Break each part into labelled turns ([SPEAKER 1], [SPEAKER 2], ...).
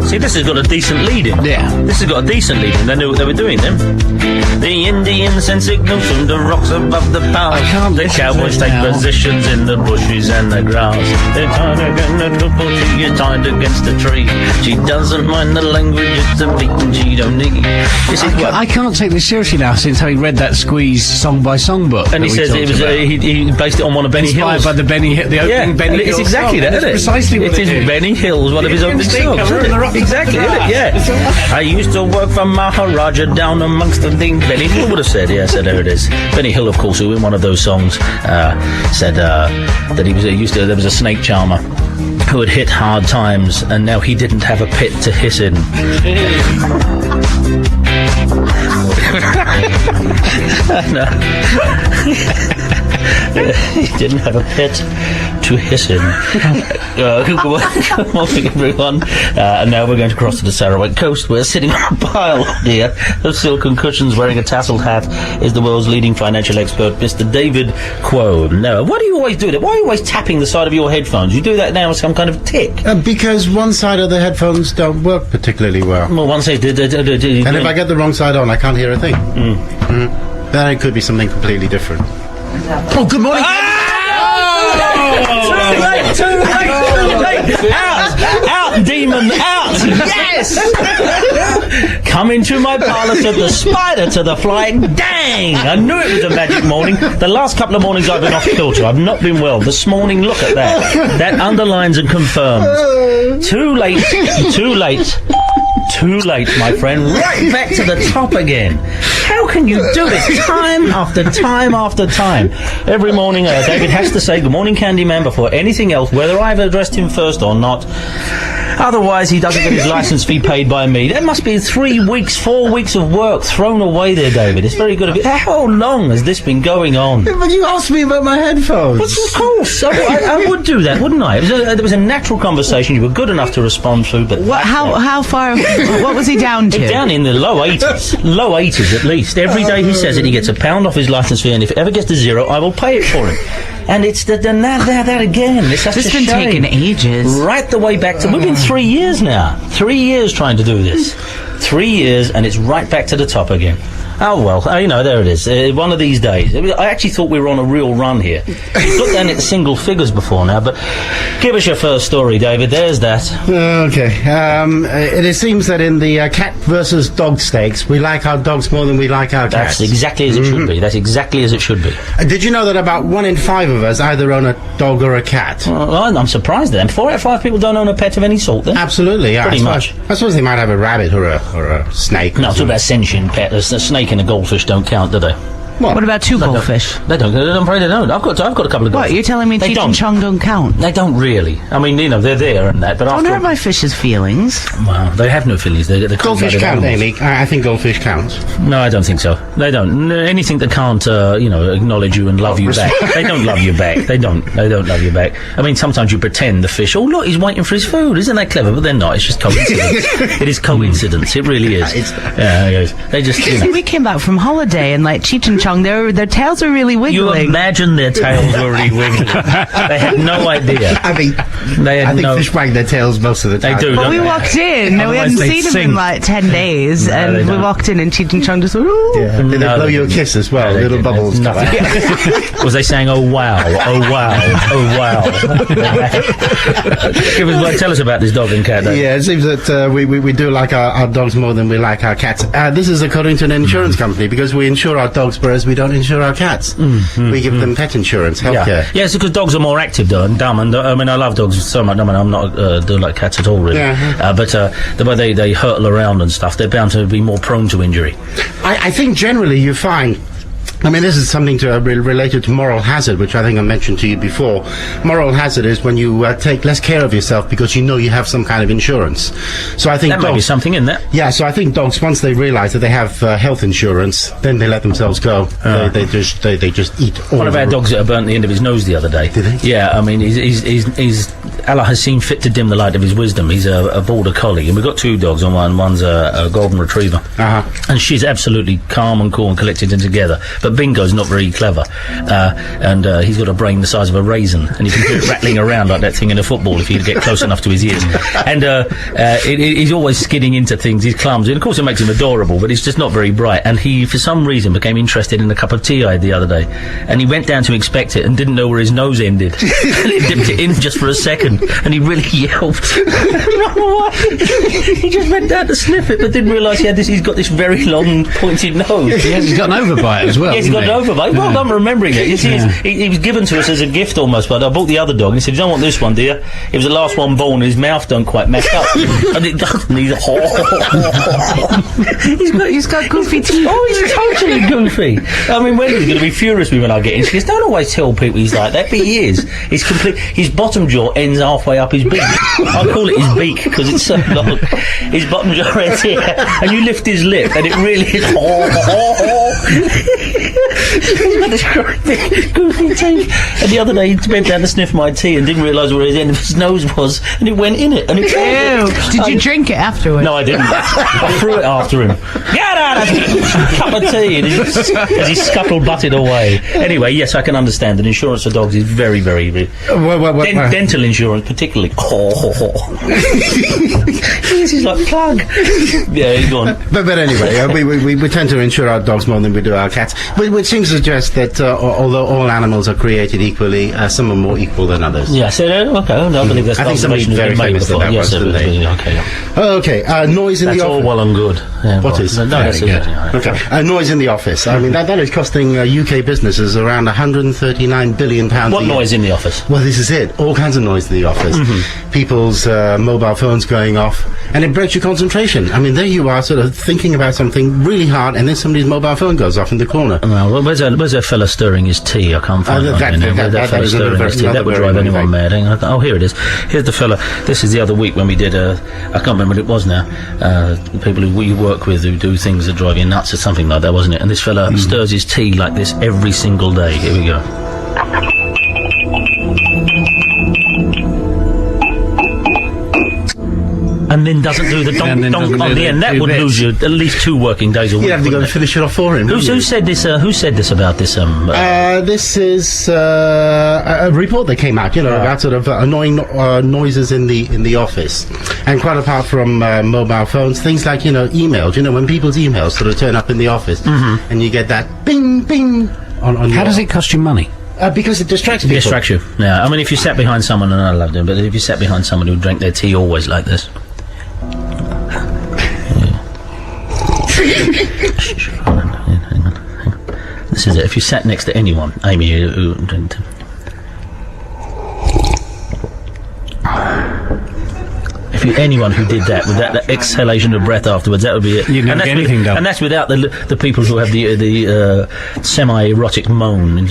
[SPEAKER 1] See, this has got a decent lead in.
[SPEAKER 2] Yeah.
[SPEAKER 1] This has got a decent lead in. They knew what they were doing then. The Indians send signals from the rocks above the pass. The cowboys take positions in the bushes and the grass. They're tied against the bush, you're tied against the tree. She doesn't mind the language, it's a beating she don't need. This is what...
[SPEAKER 2] I can't take this seriously now since having read that Squeeze song by song book.
[SPEAKER 1] And he says it was he based it on one of Benny Hill's.
[SPEAKER 2] Inspired by the opening Benny Hill.
[SPEAKER 1] It's exactly
[SPEAKER 2] song.
[SPEAKER 1] that, isn't it?
[SPEAKER 2] Precisely what
[SPEAKER 1] it is. Benny Hill's one of his opening songs. Exactly, isn't it? Yeah. I used to work for Maharaja down amongst the things. Benny Hill would have said, yeah, so there it is. Benny Hill, of course, who in one of those songs said that he was there was a snake charmer who had hit hard times and now he didn't have a pit to hiss in. He didn't have a pit to hiss in. Good morning, everyone. And now we're going to cross to the Sarawak coast. We're sitting on a pile here of silken cushions, wearing a tasseled hat, is the world's leading financial expert, Mr. David Quo. Now, why do you always do that? Why are you always tapping the side of your headphones? You do that now with some kind of tick.
[SPEAKER 3] Because one side of the headphones don't work particularly well.
[SPEAKER 1] Well, one side... And
[SPEAKER 3] if I get the wrong side on, I can't hear a thing. Then it could be something completely different. Oh, good morning!
[SPEAKER 1] Too late! Out, demon, out! Yes! Come into my parlour, said the spider to the fly. Dang! I knew it was a magic morning. The last couple of mornings I've been off kilter. I've not been well. This morning, look at that. That underlines and confirms. Too late, my friend. Right back to the top again. How can you do it time after time after time? Every morning, David has to say, "Good morning, Candyman," before anything else, whether I've addressed him first or not. Otherwise, he doesn't get his licence fee paid by me. That must be 3 weeks, 4 weeks of work thrown away there, David. It's very good of you. How long has this been going on?
[SPEAKER 3] But you asked me about my headphones.
[SPEAKER 1] Well, of course. I would do that, wouldn't I? There was a natural conversation. You were good enough to respond to, but...
[SPEAKER 4] How far... What was he down to?
[SPEAKER 1] Down in the low 80s. Low 80s, at least. Every day he says it, he gets £1 off his licence fee, and if it ever gets to zero, I will pay it for him. And it's that again. It's such a shame.
[SPEAKER 4] This has been taking ages.
[SPEAKER 1] Right the way back to... We've been 3 years now. 3 years trying to do this. 3 years, and it's right back to the top again. Oh, well, there it is. One of these days. I actually thought we were on a real run here. We've looked down at the single figures before now, but give us your first story, David. There's that.
[SPEAKER 3] Okay. It seems that in the cat versus dog stakes, we like our dogs more than we like our cats.
[SPEAKER 1] That's exactly as it should be. That's exactly as it should be.
[SPEAKER 3] Did you know that about 1 in 5 of us either own a dog or a cat?
[SPEAKER 1] Well, I'm surprised then. 4 out of 5 people don't own a pet of any sort, then?
[SPEAKER 3] Absolutely, yeah.
[SPEAKER 1] Pretty much.
[SPEAKER 3] I suppose they might have a rabbit or a snake.
[SPEAKER 1] No, it's about sentient pet. A snake and a goldfish don't count, do they?
[SPEAKER 4] What about two goldfish?
[SPEAKER 1] They don't. I'm afraid they don't. I've got a couple of goldfish.
[SPEAKER 4] What, you're telling me Cheech and Chong don't count?
[SPEAKER 1] They don't really. I mean, they're there and that, but
[SPEAKER 4] don't hurt my fish's feelings.
[SPEAKER 1] Well, they have no feelings. They're
[SPEAKER 3] goldfish count, Amy. I think goldfish counts.
[SPEAKER 1] No, I don't think so. They don't. Anything that can't, acknowledge you and love you back. They don't love you back. They don't love you back. I mean, sometimes you pretend the fish, oh, look, he's waiting for his food. Isn't that clever? But they're not. It's just coincidence. It is coincidence. It really is. They just,
[SPEAKER 4] We came back from holiday and, like, Cheech and Chong, their tails are really wiggling.
[SPEAKER 1] You imagine their tails were really wiggling. They had no idea.
[SPEAKER 3] I mean, I think fish wag their tails most of the time.
[SPEAKER 1] They do,
[SPEAKER 4] But we walked in, we hadn't seen them in like 10 days, and we walked in and Cheech and Chong just went, ooh.
[SPEAKER 3] Yeah. Did they blow you a kiss as well? Little bubbles.
[SPEAKER 1] Was they saying, oh wow, oh wow, oh wow? Tell us about this dog and cat, though.
[SPEAKER 3] Yeah, it seems that we do like our dogs more than we like our cats. This is according to an insurance company, because we insure our dogs, whereas we don't insure our cats. We give them pet insurance, healthcare.
[SPEAKER 1] Yeah, it's because dogs are more active, though, and dumb. And I mean, I love dogs so much. I mean, I'm not don't like cats at all, really. But the way they hurtle around and stuff, they're bound to be more prone to injury.
[SPEAKER 3] I think generally you find. I mean, this is something related to moral hazard, which I think I mentioned to you before. Moral hazard is when you take less care of yourself because you know you have some kind of insurance. So I think
[SPEAKER 1] that might be something in that.
[SPEAKER 3] Yeah, so I think dogs, once they realise that they have health insurance, then they let themselves go. They just eat all.
[SPEAKER 1] One of our dogs burnt the end of his nose the other day.
[SPEAKER 3] Did he?
[SPEAKER 1] Yeah, I mean, he's Allah has seen fit to dim the light of his wisdom. He's a border collie, and we've got 2 dogs on one. One's a golden retriever, and she's absolutely calm and cool and collected and together. But Bingo's not very clever, and he's got a brain the size of a raisin, and you can hear it rattling around like that thing in a football if you get close enough to his ears. And he's always skidding into things. He's clumsy, and of course it makes him adorable, but he's just not very bright. And he, for some reason, became interested in a cup of tea I had the other day, and he went down to inspect it and didn't know where his nose ended. And he dipped it in just for a second, and he really yelped. He just went down to sniff it, but didn't realise he's got this very long, pointed nose.
[SPEAKER 2] He's got an overbite as well.
[SPEAKER 1] Yes, he's got an overbite. Well done remembering it. You see, he was given to us as a gift almost, but I bought the other dog, and he said, "You don't want this one, do you?" It was the last one born, his mouth don't quite mess up. And it doesn't.
[SPEAKER 4] He's got goofy teeth.
[SPEAKER 1] Oh, he's totally goofy. I mean, Wendy's going to be furious with me when I get in. She goes, "Don't always tell people he's like that," but he is. He's complete. His bottom jaw ends halfway up his beak. I call it his beak because it's so long. His bottom jaw ends here, and you lift his lip, and it really is. He's got this great big goofy teeth. And the other day, he went down to sniff my tea and didn't realise where his end of his nose was, and it went in it. And it
[SPEAKER 4] Did you drink it afterwards?
[SPEAKER 1] No, I didn't. I threw it after him. Get out of here! Cup of tea, and as he scuttle-butted away. Anyway, yes, I can understand that insurance for dogs is very, very, very... dental insurance, particularly. This is like plug. Yeah, go on.
[SPEAKER 3] But anyway, we tend to insure our dogs more than we do our cats, which seems to suggest that although all animals are created equally, some are more equal than others.
[SPEAKER 1] Yeah, so, okay, I believe that's
[SPEAKER 3] I think somebody very famous did that once, didn't they? Okay, noise in the office.
[SPEAKER 1] That's all well and good. Yeah,
[SPEAKER 3] what is?
[SPEAKER 1] No, that's
[SPEAKER 3] okay. Noise in the office. I mean, that is costing UK businesses around £139 billion.
[SPEAKER 1] What noise in the office?
[SPEAKER 3] Well, this is it. All kinds of noise in the office. People's mobile phones going off, and it breaks your concentration. I mean, there you are, sort of thinking about something really hard, and then somebody's mobile phone goes off in the corner.
[SPEAKER 1] Well, where's that fella stirring his tea? I can't find that fella stirring his tea. That would drive anyone mad. Oh, here it is. Here's the fella. This is the other week when we did I can't remember what it was now. People who we work with who do things that drive you nuts or something like that, wasn't it? And this fella stirs his tea like this every single day. Here we go. And then doesn't do the donk on the end. That would lose you at least 2 working days a week.
[SPEAKER 3] You'd have to go and finish it off for him.
[SPEAKER 1] Who said this? Who said this about this?
[SPEAKER 3] This is a report that came out, about sort of annoying noises in the office, and quite apart from mobile phones, things like emails. When people's emails sort of turn up in the office, and you get that bing bing on.
[SPEAKER 2] How does it cost you money?
[SPEAKER 3] Because it distracts people.
[SPEAKER 1] It distracts you. Yeah, I mean, if you sat behind someone, and I loved him, but if you sat behind someone who drank their tea always like this. Hang on. This is it. If you sat next to anyone, Amy, anyone who did that with that exhalation of breath afterwards, that would be it.
[SPEAKER 2] You can get anything done.
[SPEAKER 1] And that's without the people who have the semi-erotic moan.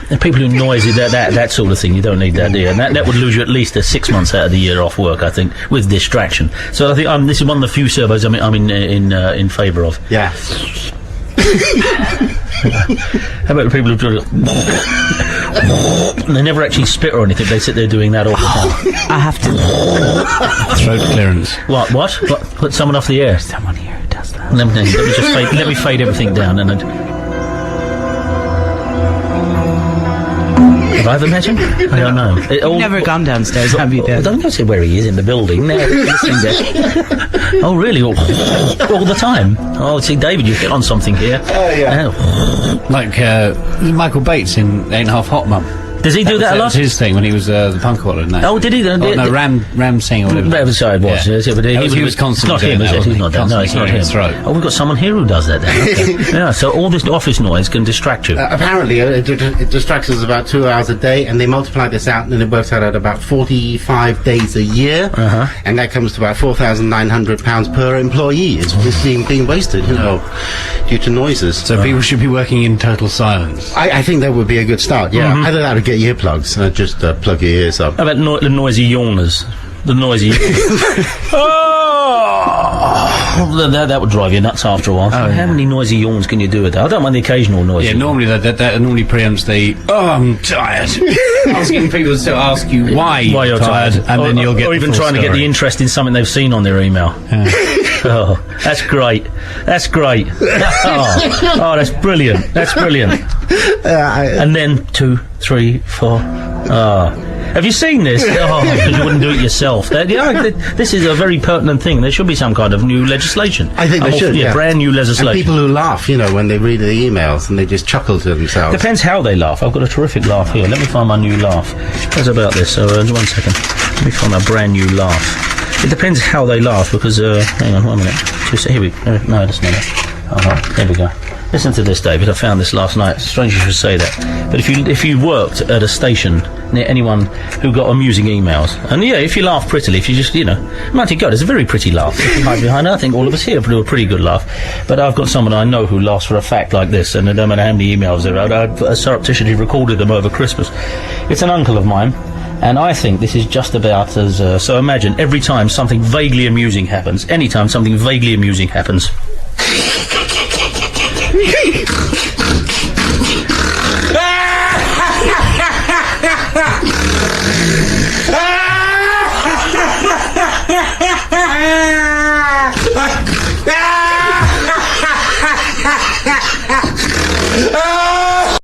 [SPEAKER 1] The people who noisy that sort of thing, you don't need that, do you? And that would lose you at least 6 months out of the year off work, I think, with distraction. So I think this is one of the few servos I'm in favour of.
[SPEAKER 3] Yeah.
[SPEAKER 1] How about the people who do it? They never actually spit or anything. They sit there doing that all the time.
[SPEAKER 4] I have to.
[SPEAKER 2] Throat clearance.
[SPEAKER 1] What? Put someone off the air.
[SPEAKER 4] Someone here who does that.
[SPEAKER 1] Let me just let me fade everything down and. Have I ever met him? I don't know.
[SPEAKER 4] You've never gone downstairs, have you, Dad?
[SPEAKER 1] Don't say where he is in the building. No, oh, really? All the time? Oh, see, David, you get on something here.
[SPEAKER 3] Oh, yeah.
[SPEAKER 1] Like
[SPEAKER 2] Michael Bates in Ain't Half Hot Mum.
[SPEAKER 1] Does he do that a lot?
[SPEAKER 2] That was his thing when he was the punk caller, didn't it?
[SPEAKER 1] Oh, did he?
[SPEAKER 2] No, Ram Singh or whatever.
[SPEAKER 1] Sorry, it was. Yeah. But he was constantly. It's not him, is it? He's not that. No, it's not him. Oh, we've got someone here who does that then. Okay. Yeah, so all this office noise can distract you.
[SPEAKER 3] Apparently, it distracts us about 2 hours a day, and they multiply this out, and it works out at about 45 days a year, and that comes to about £4,900 per employee. It's being wasted, due to noises.
[SPEAKER 2] So people should be working in total silence.
[SPEAKER 3] I think that would be a good start. Yeah, either that or get earplugs. Just plug your ears up.
[SPEAKER 1] How about the noisy yawners? The noisy. That would drive you nuts after a while.
[SPEAKER 2] Oh,
[SPEAKER 1] How many noisy yawns can you do with that? I don't mind the occasional noise.
[SPEAKER 2] Yeah, normally that normally preempts the I'm tired. Asking people to ask you why
[SPEAKER 1] you're tired,
[SPEAKER 2] and then you'll get
[SPEAKER 1] or
[SPEAKER 2] the
[SPEAKER 1] even
[SPEAKER 2] full
[SPEAKER 1] trying to get
[SPEAKER 2] story.
[SPEAKER 1] the interest in something they've seen on their email. Oh, that's great. That's great. Oh, that's brilliant. That's brilliant. And then 2, 3, 4. Have you seen this? Oh, because you wouldn't do it yourself. This is a very pertinent thing. There should be some kind of new legislation.
[SPEAKER 3] I think there should, yeah.
[SPEAKER 1] Brand new legislation.
[SPEAKER 3] And people who laugh, when they read the emails and they just chuckle to themselves.
[SPEAKER 1] Depends how they laugh. I've got a terrific laugh here. Let me find my new laugh. How's about this? So, 1 second. Let me find my brand new laugh. It depends how they laugh, because, hang on, 1 minute. Here we go. No, that's not it. Oh, there we go. Listen to this, David. I found this last night. It's strange you should say that. But if you worked at a station near anyone who got amusing emails, and if you laugh prettily, if you just, mighty God, it's a very pretty laugh. If you hide behind it, I think all of us here do a pretty good laugh. But I've got someone I know who laughs for a fact like this, and no matter how many emails there are, I surreptitiously recorded them over Christmas. It's an uncle of mine. And I think this is just about as... so imagine, every time something vaguely amusing happens, anytime something vaguely amusing happens...